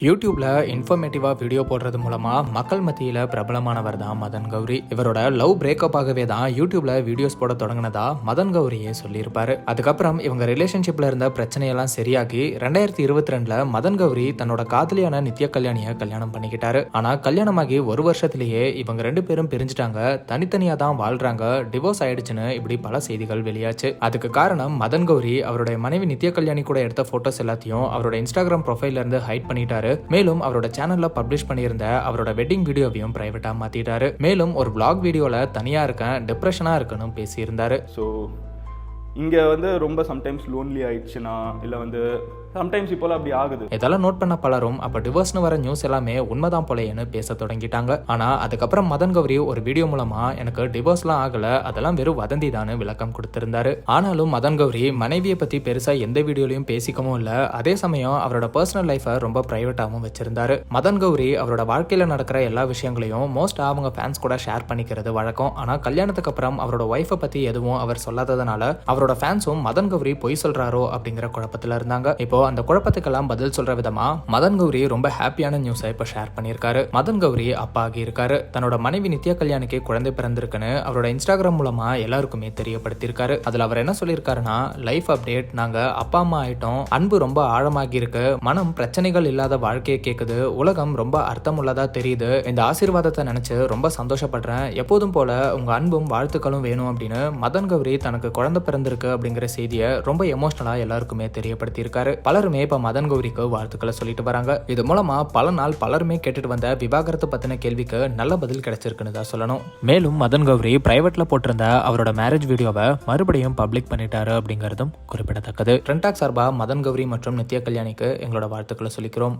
யூடியூப்ல இன்ஃபர்மேட்டிவா வீடியோ போடுறது மூலமா மக்கள் மத்தியில பிரபலமானவர் தான் மதன் கௌரி. இவரோட லவ் பிரேக்கப் ஆகவே தான் யூடியூப்ல வீடியோஸ் போட தொடங்கினதா மதன் கௌரியே சொல்லியிருப்பாரு. அதுக்கப்புறம் இவங்க ரிலேஷன்ஷிப்ல இருந்த பிரச்சனையெல்லாம் சரியாகி 2022ல மதன் கௌரி தன்னோட காதலியான நித்யா கல்யாணிய கல்யாணம் பண்ணிக்கிட்டாரு. ஆனா கல்யாணமாகி ஒரு வருஷத்திலேயே இவங்க ரெண்டு பேரும் பிரிஞ்சுட்டாங்க, தனித்தனியா தான் வாழ்றாங்க, டிவோர்ஸ் ஆயிடுச்சுன்னு இப்படி பல செய்திகள் வெளியாச்சு. அதுக்கு காரணம் மதன் கௌரி அவருடைய மனைவி நித்யா கல்யாணி கூட எடுத்த போட்டோஸ் எல்லாத்தையும் அவரோட இன்ஸ்டாகிராம் ப்ரொஃபைல்ல இருந்து ஹைட் பண்ணிட்டாரு. மேலும் அவரோட சேனல்ல பப்ளிஷ் பண்ணியிருந்த அவரோட வெட்டிங் வீடியோவையும் பிரைவேட்டா மாத்திட்டாரு. மேலும் ஒரு vlog வீடியோல தனியா இருக்கேன், டிப்ரெஷனா இருக்குன்னு பேசியிருந்தாரு. ஸோ இங்கே ரொம்ப சம்டைம்ஸ் லோன்லி ஆயிடுச்சுன்னா இல்லை சம்டைம்ஸ் இப்போலாம் அப்படி ஆகுது. இதெல்லாம் நோட் பண்ண பலரும் அப்ப டிவோர்ஸ்னு வர நியூஸ் எல்லாமே உண்மைதான் போலேன்னு பேச தொடங்கிட்டாங்க. ஆனா அதுக்கப்புறம் மதன் கௌரி ஒரு வீடியோ மூலமா எனக்கு டிவோர்ஸ்லாம் ஆகல, அதெல்லாம் வெறும் வதந்தி தான் விளக்கம் கொடுத்திருந்தாரு. ஆனாலும் மதன் கௌரி மனைவியை பத்தி பெருசா எந்த வீடியோலையும் பேசிக்கவும் இல்ல, அதே சமயம் அவரோட பர்சனல் லைஃபை ரொம்ப பிரைவேட்டாவும் வச்சிருந்தாரு. மதன் கௌரி அவரோட வாழ்க்கையில நடக்கிற எல்லா விஷயங்களையும் மோஸ்ட் அவங்க ஃபேன்ஸ் கூட ஷேர் பண்ணிக்கிறது வழக்கம். ஆனா கல்யாணத்துக்கு அப்புறம் அவரோட ஒய்ஃபை பத்தி எதுவும் அவர் சொல்லாததுனால அவரோட ஃபேன்ஸும் மதன் கௌரி பொய் சொல்றாரோ அப்படிங்கிற குழப்பத்துல இருந்தாங்க. இப்போ அந்த குழப்பத்துக்கெல்லாம் பதில் சொல்ற விதமா மதன் கௌரி ரொம்ப ஹாப்பியான நியூஸை இப்ப ஷேர் பண்ணியிருக்காரு. மதன் கௌரி அப்பா ஆகி இருக்காரு. தன்னோட மனைவி நித்யா கல்யாணிக்கு குழந்தை பிறந்திருக்குன்னு அவரோட இன்ஸ்டாகிராம் மூலமா எல்லாருக்குமே தெரியப்படுத்தியிருக்காரு. அதுல அவர் என்ன சொல்லியிருக்காருன்னா, லைஃப் அப்டேட், நாங்க அப்பா அம்மா ஆயிட்டோம், அன்பு ரொம்ப ஆழமாகி இருக்கு, மனம் பிரச்சனைகள் இல்லாத வாழ்க்கையை கேக்குது, உலகம் ரொம்ப அர்த்தமுள்ளதா தெரியுது, இந்த ஆசீர்வாதத்தை நினைச்சு ரொம்ப சந்தோஷப்படுறேன், எப்போதும் போல உங்க அன்பும் வாழ்த்துக்களும் வேணும் அப்படின்னு மதன் கௌரி தனக்கு குழந்தை பிறந்திருக்கு அப்படிங்கிற செய்தியை ரொம்ப எமோஷனலா எல்லாருக்குமே தெரியப்படுத்தியிருக்காரு. பலருமே இப்ப மதன் கௌரிக்கு வாழ்த்துக்களை சொல்லிட்டு வராங்க. இது மூலமா பல நாள் பலருமே கேட்டுட்டு வந்த விவாகரத்து பத்தின கேள்விக்கு நல்ல பதில் கிடைச்சிருக்குன்னு தான் சொல்லணும். மேலும் மதன் கௌரி பிரைவேட்ல போட்டிருந்த அவரோட மேரேஜ் வீடியோவை மறுபடியும் பப்ளிக் பண்ணிட்டாரு அப்படிங்கறதும் குறிப்பிடத்தக்கது. ட்ரெண்டாக் சார்பா மதன் கௌரி மற்றும் நித்யா கல்யாணிக்கு எங்களோட வாழ்த்துக்களை சொல்லிக்கிறோம்.